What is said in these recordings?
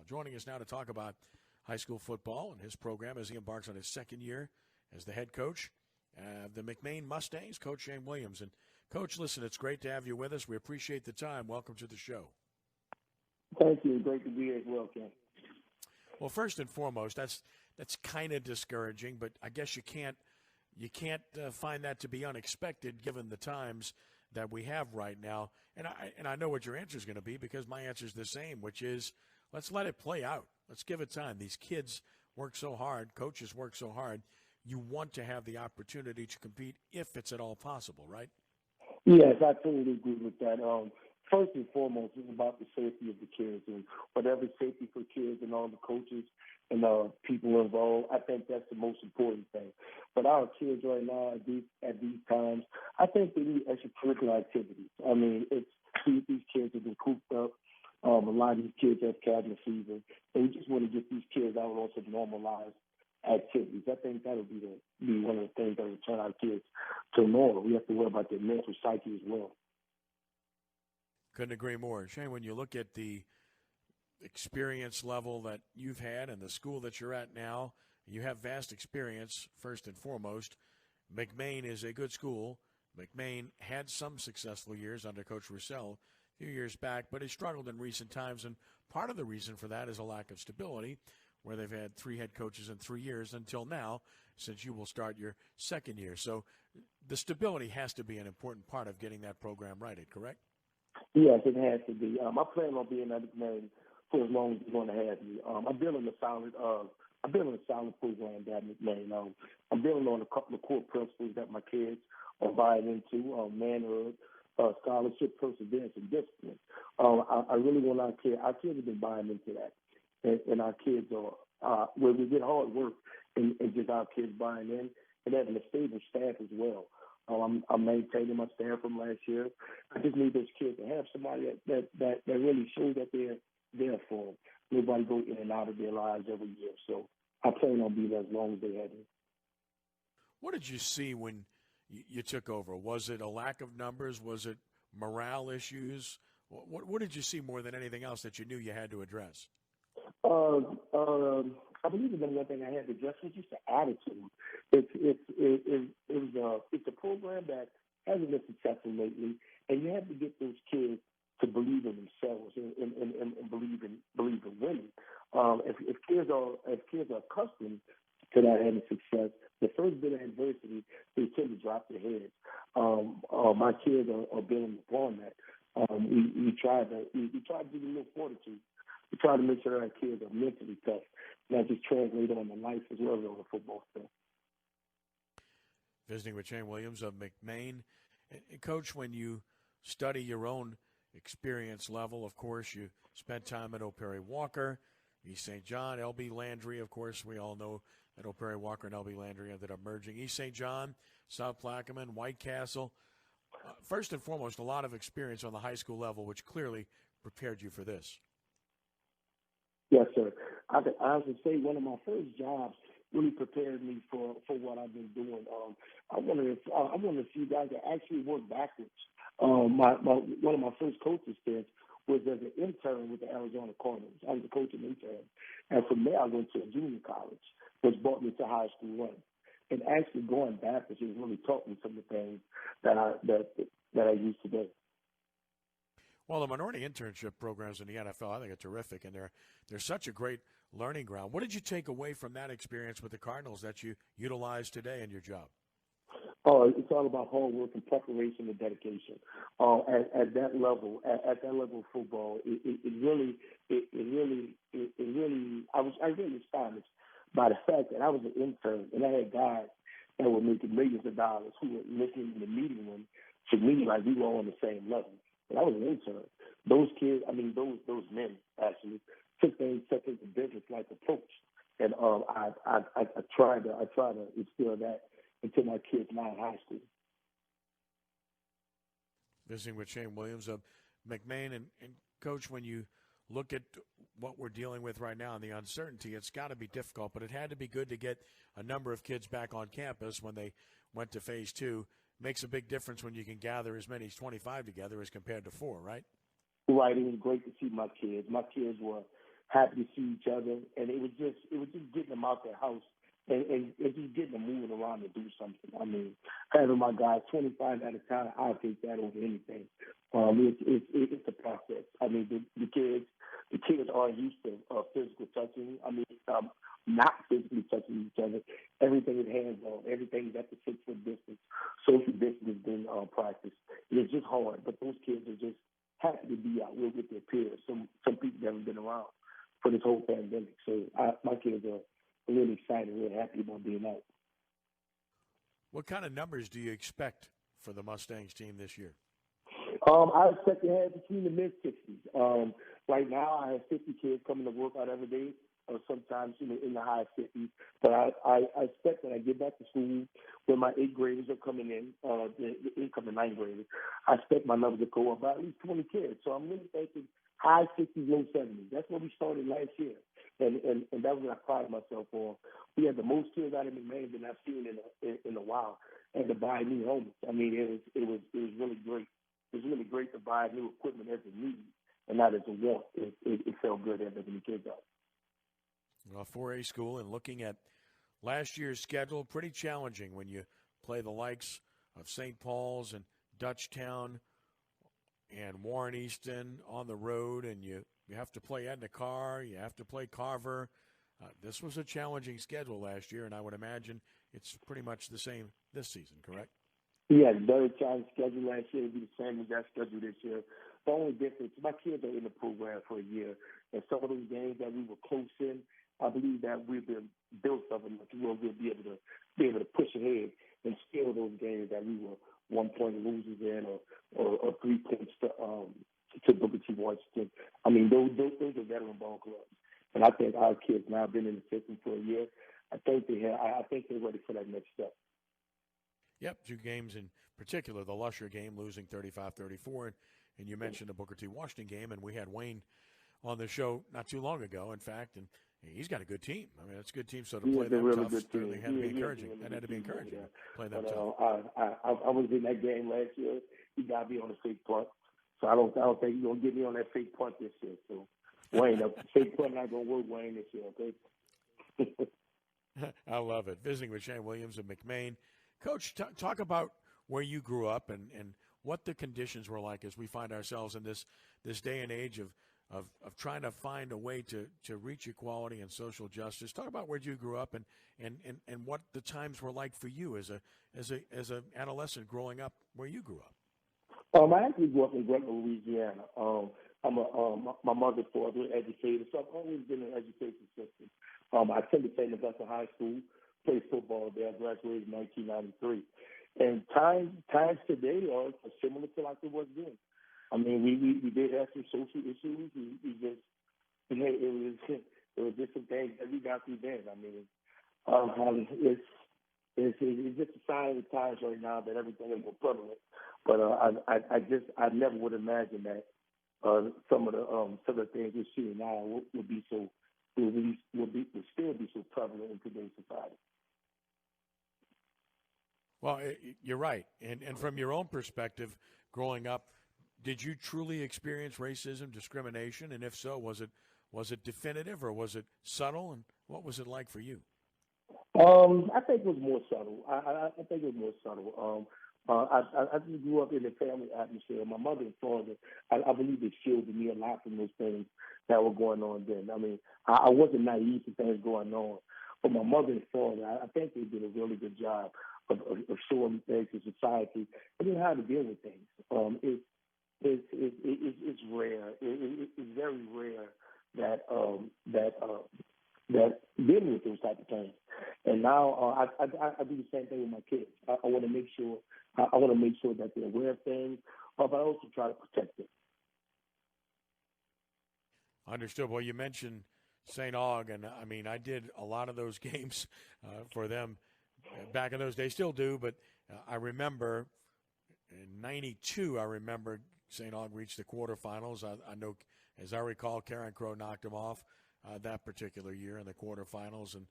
Joining us now to talk about high school football and his program as he embarks on his second year as the head coach of the McMain Mustangs, Coach Shan Williams. And, Coach, listen, it's great to have you with us. We appreciate the time. Welcome to the show. Thank you. Great to be here as well, Ken. Well, first and foremost, that's kind of discouraging, but I guess you can't find that to be unexpected given the times that we have right now. And I know what your answer is going to be, because my answer is the same, which is let's let it play out. Let's give it time. These kids work so hard. Coaches work so hard. You want to have the opportunity to compete if it's at all possible, right? Yes, I totally agree with that. First and foremost, it's about the safety of the kids, and whatever safety for kids and all the coaches and people involved, I think that's the most important thing. But our kids right now at these times, I think they need extracurricular activities. I mean, these kids have been cooped up. A lot of these kids have cabin fever, and we just want to get these kids out on some normalized activities. I think that'll be one of the things that will turn our kids to normal. We have to worry about their mental psyche as well. Couldn't agree more. Shane, when you look at the experience level that you've had and the school that you're at now, you have vast experience, first and foremost. McMain is a good school. McMain had some successful years under Coach Russell a few years back, but has struggled in recent times, and part of the reason for that is a lack of stability, where they've had 3 head coaches in 3 years until now, since you will start your second year. So the stability has to be an important part of getting that program righted, correct? Yes, it has to be. I plan on being at McMain for as long as you're going to have me. I'm building a solid program at McMain. I'm building on a couple of core principles that my kids are buying into: manhood, scholarship, perseverance, and discipline. I really want our kids have been buying into that, and our kids are where we get hard work and just our kids buying in, and having a stable staff as well. I'm maintaining my staff from last year. I just need those kids to have somebody that really shows that they're there for them. Nobody go in and out of their lives every year. So I plan on being there as long as they have me. What did you see when you took over? Was it a lack of numbers? Was it morale issues? What did you see more than anything else that you knew you had to address? I believe the one thing I had to address was just the attitude. It's a program that hasn't been successful lately, and you have to get those kids to believe in themselves and believe in winning. If kids are accustomed to not having success, the first bit of adversity, they tend to drop their heads. My kids are building upon that. We try to give them a little fortitude. We try to make sure our kids are mentally tough, and that just translates on the life as well as on the football field. Visiting with Shan Williams of McMain. And Coach, when you study your own experience level, of course, you spent time at O'Perry Walker, East St. John, L.B. Landry. Of course, we all know that O'Perry Walker and L.B. Landry ended up merging. East St. John, South Plaquemine, White Castle. First and foremost, a lot of experience on the high school level, which clearly prepared you for this. Yes, sir. I could honestly say one of my first jobs really prepared me for what I've been doing. I'm one of the few guys that actually worked backwards. One of my first coaching stints was as an intern with the Arizona Cardinals. I was a coaching intern, and from there I went to a junior college, which brought me to high school run. And actually going backwards has really taught me some of the things that I use today. Well, the minority internship programs in the NFL, I think are terrific, and they're such a great learning ground. What did you take away from that experience with the Cardinals that you utilize today in your job? It's all about hard work and preparation and dedication. At that level of football, I was really astonished by the fact that I was an intern and I had guys that were making millions of dollars who were listening in the meeting room to me like we were on the same level. But I was an intern. Those kids, those men actually took into business like a coach, and I try to instill that into my kids now in high school. Visiting with Shan Williams of McMain, and Coach, when you look at what we're dealing with right now and the uncertainty, it's got to be difficult, but it had to be good to get a number of kids back on campus when they went to Phase 2. Makes a big difference when you can gather as many as 25 together as compared to 4, right? Right. It was great to see my kids. My kids were happy to see each other, and it was just getting them out their house and just getting them moving around to do something. I mean, having my guys 25 at a time, I'll take that over anything. It's a process. I mean, the kids are used to physical touching. I mean, not physically touching each other. Everything is hands on. Everything is at the 6 foot distance. Social distance has been practiced. It's just hard, but those kids are just happy to be out with their peers. Some people that haven't been around for this whole pandemic. So my kids are really excited, really happy about being out. What kind of numbers do you expect for the Mustangs team this year? I expect to have between the mid-60s. Right now, I have 50 kids coming to work out every day, or sometimes in the high 50s. But I expect that I get back to school when my 8th graders are coming in, the incoming 9th graders. I expect my number to go up by at least 20 kids. So I'm really thinking high 60s, low 70s. That's what we started last year. And that was what I pride myself on. We had the most kids out of McMain than I've seen in a while, and to buy new helmets. I mean, it was really great. It was really great to buy new equipment as a need and not as a want. It felt good having the kids out. Well, 4A school, and looking at last year's schedule, pretty challenging when you play the likes of St. Paul's and Dutchtown and Warren Easton on the road, and you have to play Edna Carr, you have to play Carver. This was a challenging schedule last year, and I would imagine it's pretty much the same this season, correct? Yeah, very challenging schedule last year. It'll be the same as that schedule this year. The only difference, my kids are in the program for a year, and some of those games that we were close in, I believe that we've been built up enough to where we'll be able to push ahead and steal those games that we were 1 point losers in or 3 points to Booker T. Washington. I mean, those are veteran ball clubs, and I think our kids now have been in the system for a year. I think they're ready for that next step. Yep, 2 games in particular, the Lusher game losing 35-34, and you mentioned the Booker T. Washington game, and we had Wayne on the show not too long ago, in fact, and he's got a good team. I mean, it's a good team, so to play them really tough certainly had to be encouraging. That had to be encouraging, play them tough. I was in that game last year. He got me on the fake punt, so I don't think you're going to get me on that fake punt this year. So, Wayne, the fake punt not going to work, Wayne, this year, okay? I love it. Visiting with Shan Williams of McMain. Coach, talk about where you grew up and what the conditions were like as we find ourselves in this day and age of trying to find a way to reach equality and social justice. Talk about where you grew up and what the times were like for you as a adolescent growing up where you grew up. I actually grew up in Gretna, Louisiana. My mother's father educated, so I've always been in the education system. I attended St. Augusta High School, played football there, graduated in 1993. And times today are similar to like it was then. I mean, we did have some social issues. It was just some things that we got through then. I mean, it's just a sign of the times right now that everything is more prevalent. But I never would imagine that some of the things we're seeing now would still be so prevalent in today's society. Well, you're right. And from your own perspective, growing up, did you truly experience racism, discrimination? And if so, was it definitive or was it subtle? And what was it like for you? I think it was more subtle. I think it was more subtle. I just grew up in a family atmosphere. My mother and father, I believe they shielded me a lot from those things that were going on then. I mean, I wasn't naive to things going on. But my mother and father, I think they did a really good job of showing things to society and then how to deal with things. It's rare. It's very rare that dealing with those type of things. And now I do the same thing with my kids. I want to make sure that they're aware of things, but I also try to protect them. Understood. Well, you mentioned St. Aug, and I mean, I did a lot of those games for them back in those days. Still do, but I remember in '92. I remember St. Aug reached the quarterfinals. I know, as I recall, Karen Crow knocked them off that particular year in the quarterfinals, and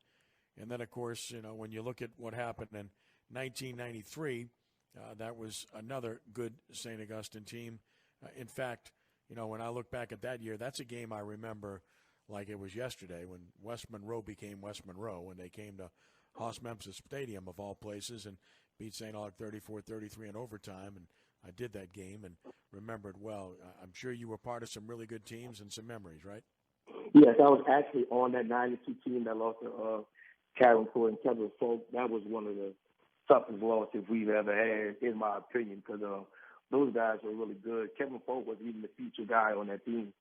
then of course, you know, when you look at what happened in 1993, that was another good St. Augustine team. In fact, you know, when I look back at that year, that's a game I remember like it was yesterday when West Monroe became West Monroe, when they came to Haas Memphis Stadium, of all places, and beat St. Aug 34-33 in overtime. And I did that game and remembered well. I'm sure you were part of some really good teams and some memories, right? Yes, I was actually on that 92 team that lost to Karen Ford and Kevin Folk. That was one of the toughest losses we've ever had, in my opinion, because those guys were really good. Kevin Folk was even the feature guy on that team.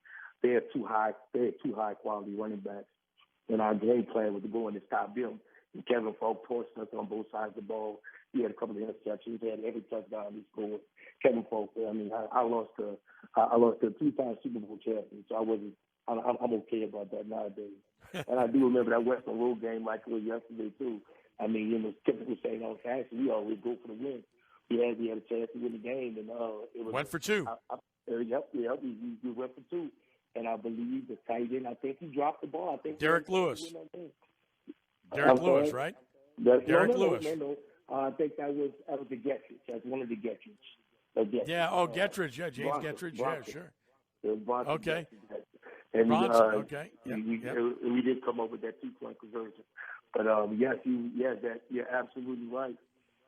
They had two high quality running backs, and our game plan was to go in and stop them. And Kevin Folk torched us on both sides of the ball. He had a couple of interceptions. He had every touchdown he scored. Kevin Folk. I mean, I lost to a 3-time Super Bowl champion, so I'm okay about that nowadays. And I do remember that Western Road game like it was yesterday too. I mean, you know, typical St. Aug fashion, we always go for the win. We had a chance to win the game, and it was went for two. Yep, we went for two. And I believe the tight end, I think he dropped the ball. I think Derek Lewis. Derek Lewis, right? Derek Lewis. No. I think that was the Gettridge. That's one of the Gettridge. Yeah. Oh, Gettridge. Yeah, James Gettridge. Yeah, sure. Okay. And okay. we did come up with that 2-point conversion. But you're absolutely right.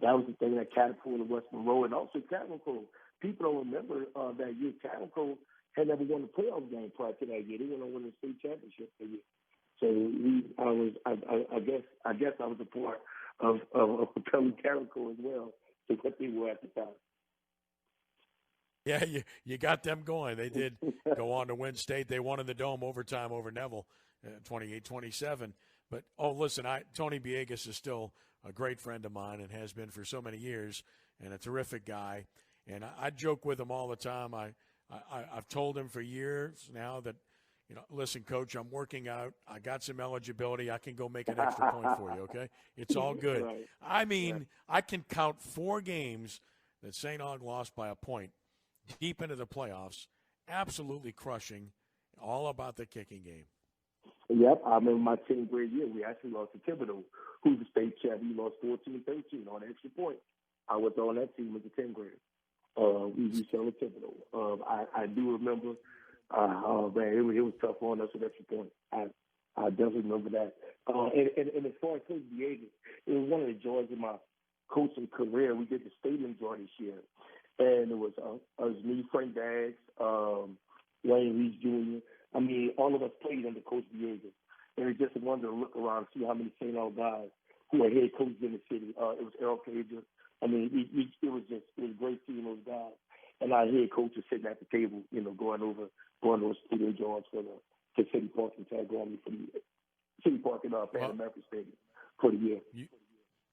That was the thing that catapulted West Monroe, and also Cattle. People don't remember that year. Cattle had never won a playoff game prior to that year. They went on to win the state championship that year. So I guess I was a part of propelling Cattle as well to what they were at the time. Yeah, you got them going. They did go on to win state. They won in the Dome overtime over Neville, 28-27. But, listen, Tony Biegas is still a great friend of mine and has been for so many years, and a terrific guy. And I joke with him all the time. I've told him for years now that, listen, Coach, I'm working out. I got some eligibility. I can go make an extra point for you, okay? It's all good. Right. I mean, I can count 4 games that St. Aug lost by a point deep into the playoffs, absolutely crushing, all about the kicking game. Yep, I remember my 10th grade year. We actually lost to Thibodeau, who's the state champion. We lost 14-13 on an extra point. I was on that team as a 10th grader. We fell to Thibodeau. I do remember, man, it was tough on us with extra point. I definitely remember that. And as far as Coach Biegas, it was one of the joys of my coaching career. We did the stadium draw this year. And it was me, Frank Baggs, Wayne Reese Jr. I mean, all of us played under Coach Biegas. And it's just a wonder to look around and see how many St. Aug guys who are head coaches in the city. It was Earl Cager. I mean, it was great seeing those guys. And our head coaches sitting at the table, going over studio drawings for the City Park and Taggart for the City Park and Pan American Stadium for the year.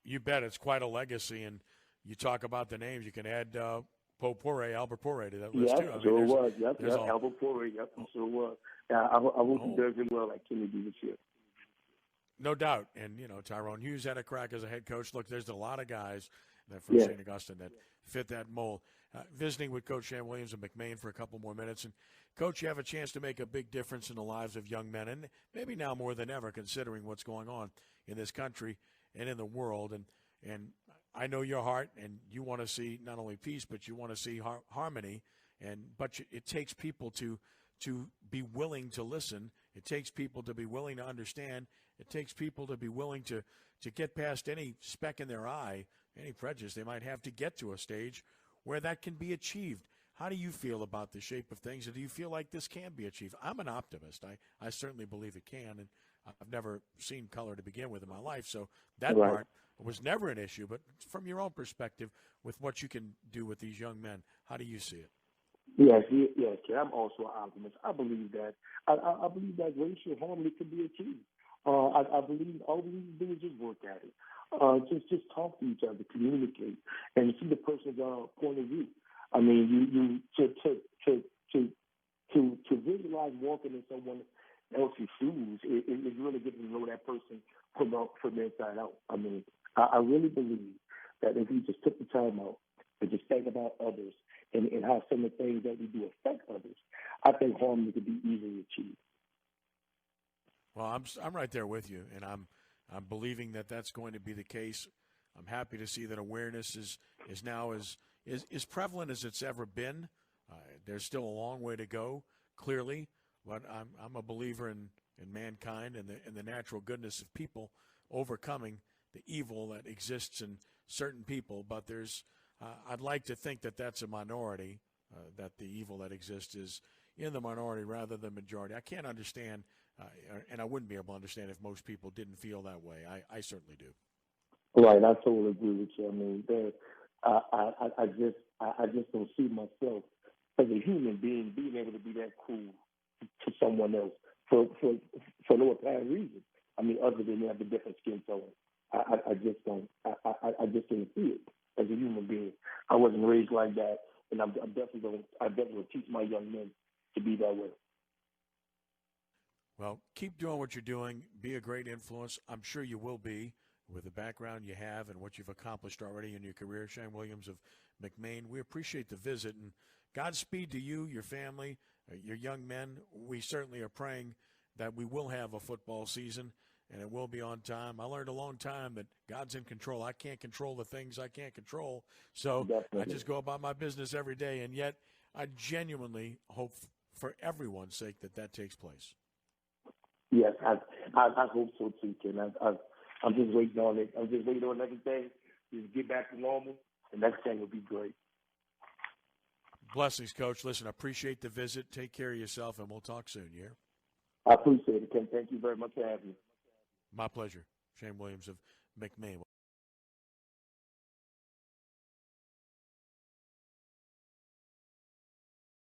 You bet. It's quite a legacy. And you talk about the names. You can add Albert Poore to that list, too. I mean, sure was. Yep, Albert Poore. Yep, sure was. Yeah, I hope he does it well like Kennedy this year. No doubt. And, Tyrone Hughes had a crack as a head coach. Look, there's a lot of guys that from St. Augustine that fit that mold. Visiting with Coach Shan Williams and McMain for a couple more minutes. And, Coach, you have a chance to make a big difference in the lives of young men, and maybe now more than ever considering what's going on in this country and in the world. And I know your heart, and you want to see not only peace, but you want to see harmony. But it takes people to be willing to listen. It takes people to be willing to understand. It takes people to be willing to get past any speck in their eye, any prejudice they might have to get to a stage where that can be achieved. How do you feel about the shape of things, and do you feel like this can be achieved? I'm an optimist. I certainly believe it can, and I've never seen color to begin with in my life, so that part was never an issue. But from your own perspective, with what you can do with these young men, how do you see it? Yes, I'm also an optimist. I believe that. I believe that racial harmony can be achieved. I believe all we need to do is just work at it. Just talk to each other, communicate, and see the person's point of view. I mean, to visualize walking in someone else's shoes is really getting to know that person from the inside out. I mean, I really believe that if we just took the time out and just think about others and how some of the things that we do affect others, I think harmony could be easily achieved. Well, I'm right there with you, and I'm believing that that's going to be the case. I'm happy to see that awareness is now as prevalent as it's ever been. There's still a long way to go, clearly, but I'm a believer in and mankind and the natural goodness of people overcoming the evil that exists in certain people. But I'd like to think that that's a minority, that the evil that exists is in the minority rather than majority. I can't understand, and I wouldn't be able to understand if most people didn't feel that way. I certainly do. Right, I totally agree with you. I mean, I just don't see myself as a human being being able to be that cruel to someone else for no apparent reason. I mean, other than they have a different skin tone. I just don't. I just don't see it as a human being. I wasn't raised like that, and I definitely don't. I definitely will teach my young men to be that way. Well, keep doing what you're doing. Be a great influence. I'm sure you will be with the background you have and what you've accomplished already in your career. Shan Williams of McMain, we appreciate the visit, and Godspeed to you, your family, your young men. We certainly are praying that we will have a football season and it will be on time. I learned a long time that God's in control. I can't control the things I can't control, so Definitely. I just go about my business every day, and yet I genuinely hope for everyone's sake that takes place. Yes, I hope so too, Ken. I'm just waiting on it. I'm just waiting on everything to get back to normal, and everything will be great. Blessings, Coach. Listen, I appreciate the visit. Take care of yourself, and we'll talk soon, yeah? I appreciate it, Ken. Thank you very much for having me. My pleasure. Shan Williams of McMain.